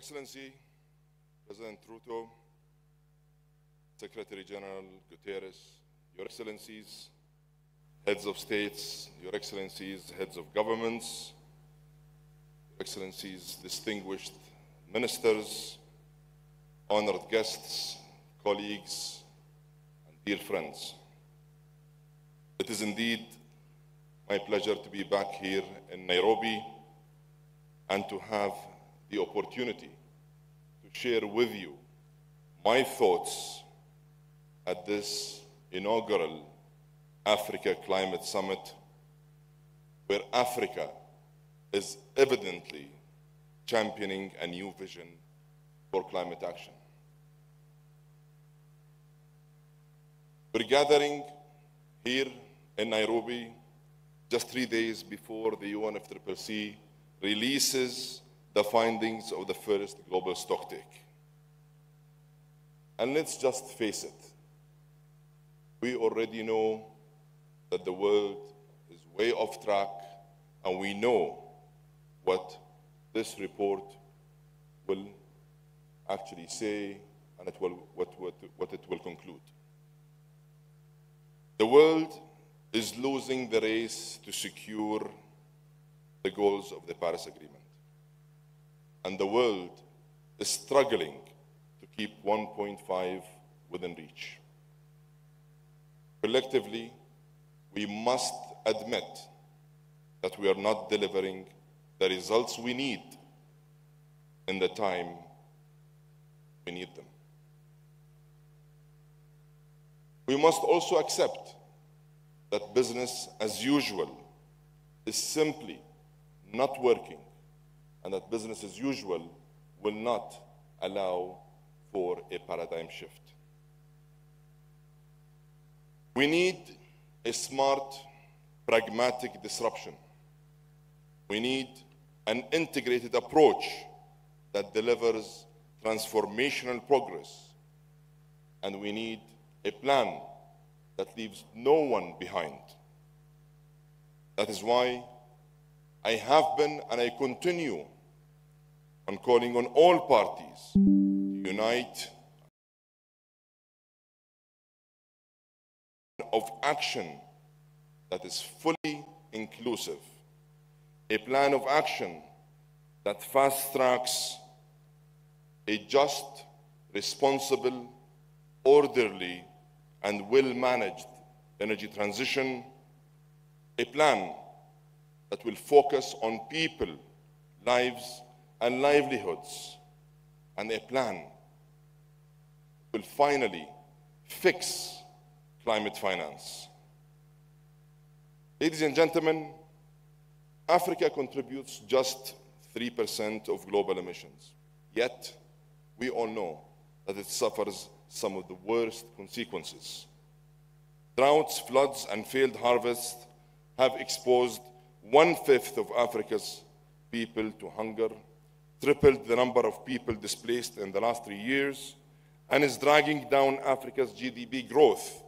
Excellency, President Ruto, Secretary General Guterres, Your Excellencies, Heads of States, Your Excellencies, Heads of Governments, Your Excellencies, distinguished ministers, honored guests, colleagues, and dear friends. It is indeed my pleasure to be back here in Nairobi and to have the opportunity to share with you my thoughts at this inaugural Africa Climate Summit, where Africa is evidently championing a new vision for climate action. We're gathering here in Nairobi just 3 days before the UNFCCC releases the findings of the first global stocktake. And let's just face it, we already know that the world is way off track, and we know what this report will actually say and what it will conclude. The world is losing the race to secure the goals of the Paris Agreement. And the world is struggling to keep 1.5 within reach. Collectively, we must admit that we are not delivering the results we need in the time we need them. We must also accept that business as usual is simply not working, and that business as usual will not allow for a paradigm shift. We need a smart, pragmatic disruption. We need an integrated approach that delivers transformational progress. And we need a plan that leaves no one behind. That is why I have been and I continue on calling on all parties to unite of action that is fully inclusive, a plan of action that fast-tracks a just, responsible, orderly, and well-managed energy transition, a plan that will focus on people, lives, and livelihoods, and a plan that will finally fix climate finance. Ladies and gentlemen, Africa contributes just 3% of global emissions. Yet, we all know that it suffers some of the worst consequences. Droughts, floods, and failed harvests have exposed 1/5 of Africa's people to hunger, tripled the number of people displaced in the last 3 years, and is dragging down Africa's GDP growth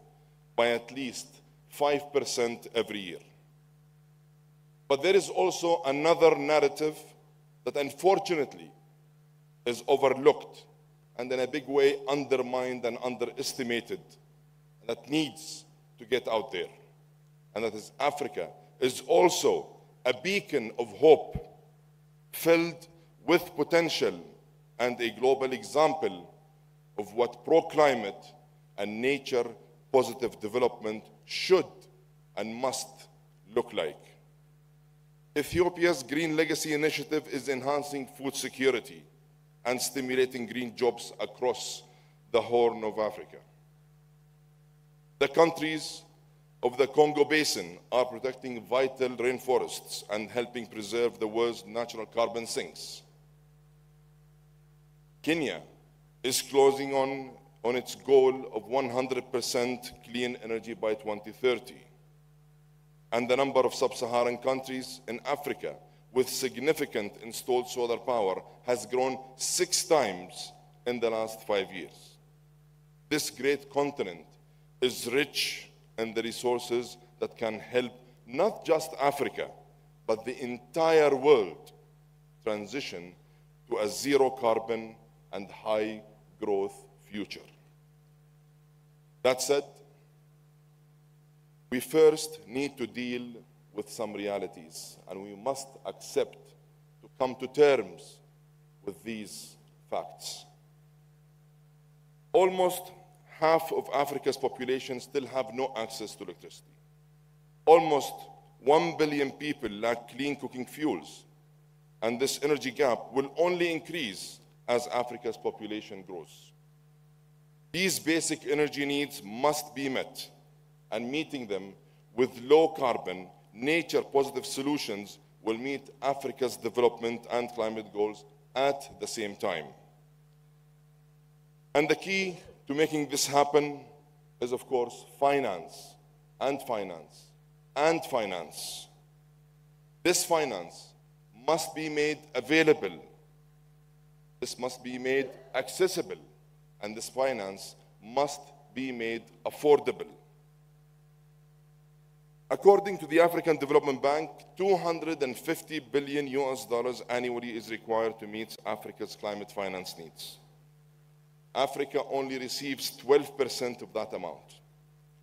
by at least 5% every year. But there is also another narrative that unfortunately is overlooked and in a big way undermined and underestimated, and that needs to get out there. And that is Africa is also a beacon of hope, filled with potential and a global example of what pro-climate and nature-positive development should and must look like. Ethiopia's Green Legacy Initiative is enhancing food security and stimulating green jobs across the Horn of Africa. The countries of the Congo Basin are protecting vital rainforests and helping preserve the world's natural carbon sinks. Kenya is closing on its goal of 100% clean energy by 2030. And the number of sub-Saharan countries in Africa with significant installed solar power has grown 6 times in the last 5 years. This great continent is rich in the resources that can help not just Africa, but the entire world transition to a zero carbon and high growth future. That said, we first need to deal with some realities, and we must accept to come to terms with these facts. Almost half of Africa's population still have no access to electricity. Almost 1 billion people lack clean cooking fuels, and this energy gap will only increase as Africa's population grows. These basic energy needs must be met, and meeting them with low carbon, nature-positive solutions will meet Africa's development and climate goals at the same time. And the key to making this happen is, of course, finance and finance and finance. This finance must be made available. This must be made accessible, and this finance must be made affordable. According to the African Development Bank, $250 billion annually is required to meet Africa's climate finance needs. Africa only receives 12% of that amount,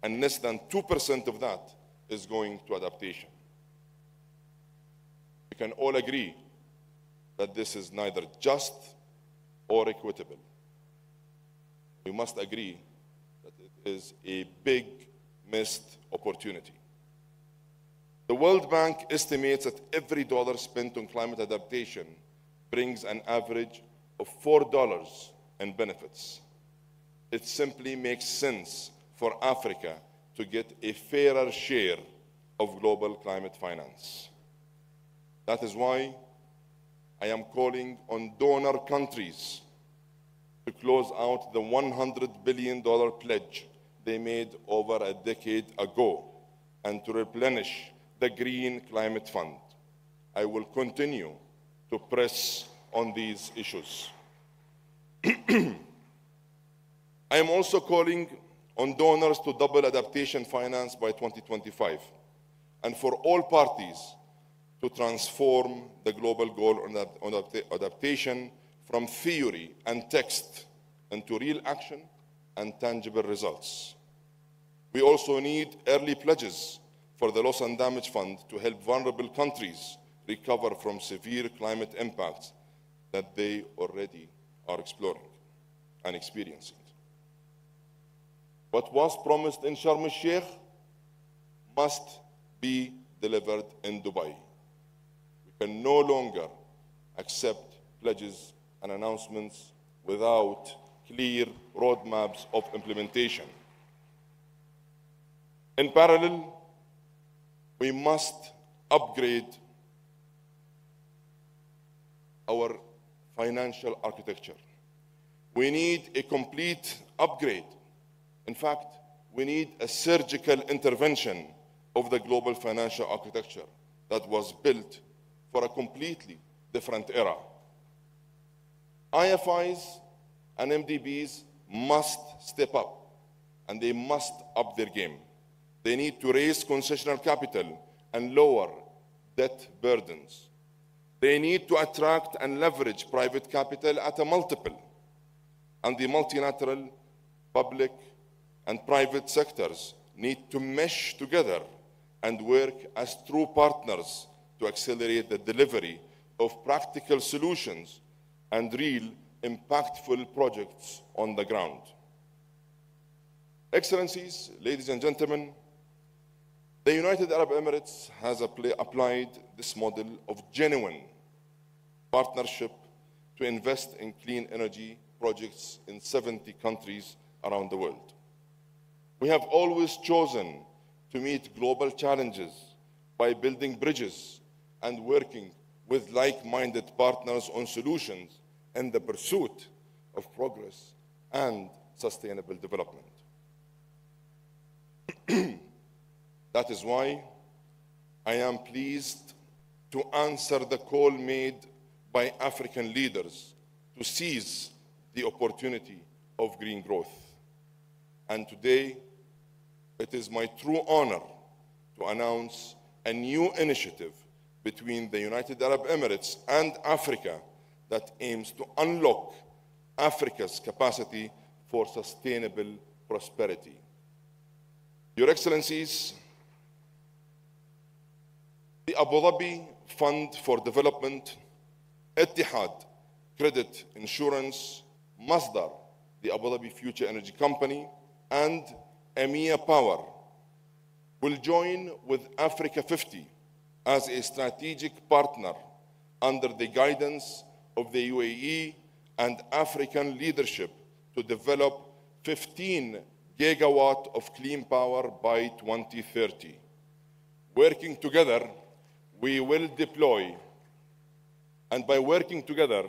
and less than 2% of that is going to adaptation. We can all agree that this is neither just or equitable. We must agree that it is a big missed opportunity. The World Bank estimates that every dollar spent on climate adaptation brings an average of $4 in benefits. It simply makes sense for Africa to get a fairer share of global climate finance. That is why I am calling on donor countries to close out the $100 billion pledge they made over a decade ago and to replenish the Green Climate Fund. I will continue to press on these issues. I am also calling on donors to double adaptation finance by 2025, and for all parties to transform the global goal on adaptation from theory and text into real action and tangible results. We also need early pledges for the Loss and Damage Fund to help vulnerable countries recover from severe climate impacts that they already are exploring and experiencing. What was promised in Sharm el-Sheikh must be delivered in Dubai. We can no longer accept pledges and announcements without clear roadmaps of implementation. In parallel, we must upgrade our financial architecture. We need a complete upgrade. In fact, we need a surgical intervention of the global financial architecture that was built for a completely different era. IFIs and MDBs must step up, and they must up their game. They need to raise concessional capital and lower debt burdens. They need to attract and leverage private capital at a multiple, and the multilateral, public, and private sectors need to mesh together and work as true partners to accelerate the delivery of practical solutions and real impactful projects on the ground. Excellencies, ladies and gentlemen, the United Arab Emirates has applied this model of genuine partnership to invest in clean energy projects in 70 countries around the world. We have always chosen to meet global challenges by building bridges and working with like-minded partners on solutions in the pursuit of progress and sustainable development. That is why I am pleased to answer the call made by African leaders to seize the opportunity of green growth. And today, it is my true honor to announce a new initiative between the United Arab Emirates and Africa that aims to unlock Africa's capacity for sustainable prosperity. Your Excellencies, the Abu Dhabi Fund for Development, Etihad Credit Insurance, Masdar, the Abu Dhabi Future Energy Company, and EMEA Power will join with Africa 50 as a strategic partner under the guidance of the UAE and African leadership to develop 15 gigawatt of clean power by 2030. Working together, we will deploy, and by working together,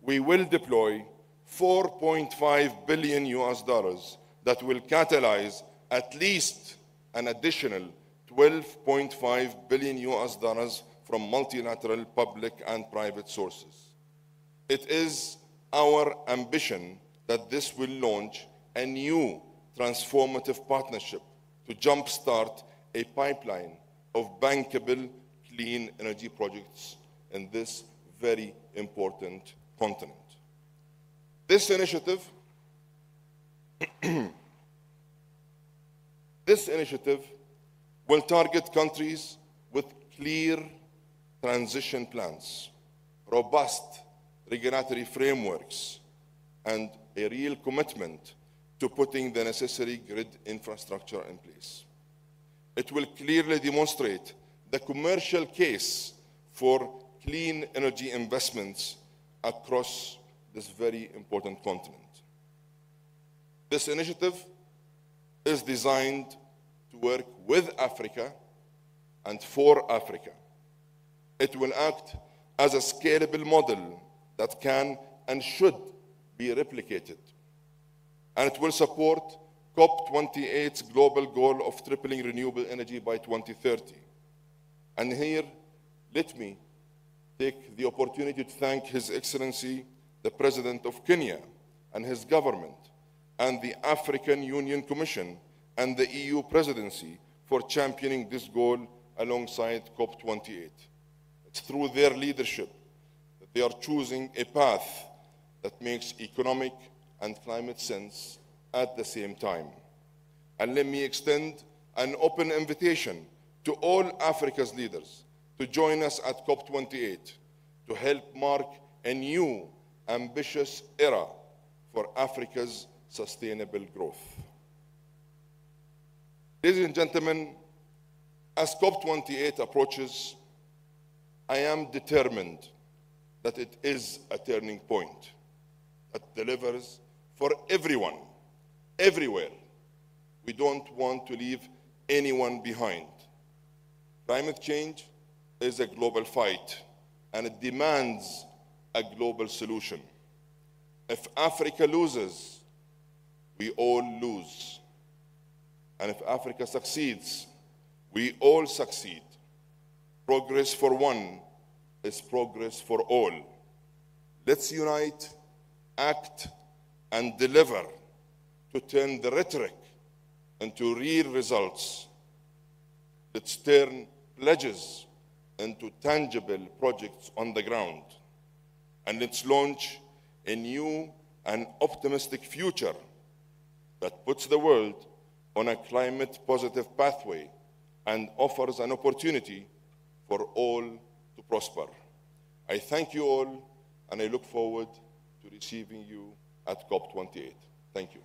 we will deploy $4.5 billion that will catalyze at least an additional $12.5 billion from multilateral public and private sources. It is our ambition that this will launch a new transformative partnership to jumpstart a pipeline of bankable clean energy projects in this very important continent. This initiative will target countries with clear transition plans, robust regulatory frameworks, and a real commitment to putting the necessary grid infrastructure in place. It will clearly demonstrate the commercial case for clean energy investments across this very important continent. This initiative is designed to work with Africa and for Africa. It will act as a scalable model that can and should be replicated. And it will support COP28's global goal of tripling renewable energy by 2030. And here, let me take the opportunity to thank His Excellency, the President of Kenya, and his government, and the African Union Commission and the EU Presidency for championing this goal alongside COP28. It's through their leadership that they are choosing a path that makes economic and climate sense at the same time. And let me extend an open invitation to all Africa's leaders to join us at COP28 to help mark a new, ambitious era for Africa's sustainable growth. Ladies and gentlemen, as COP28 approaches, I am determined that it is a turning point that delivers for everyone, everywhere. We don't want to leave anyone behind. Climate change is a global fight, and it demands a global solution. If Africa loses, we all lose. And if Africa succeeds, we all succeed. Progress for one is progress for all. Let's unite, act, and deliver to turn the rhetoric into real results. Let's turn pledges into tangible projects on the ground. And let's launch a new and optimistic future that puts the world on a climate-positive pathway and offers an opportunity for all to prosper. I thank you all, and I look forward to receiving you at COP28. Thank you.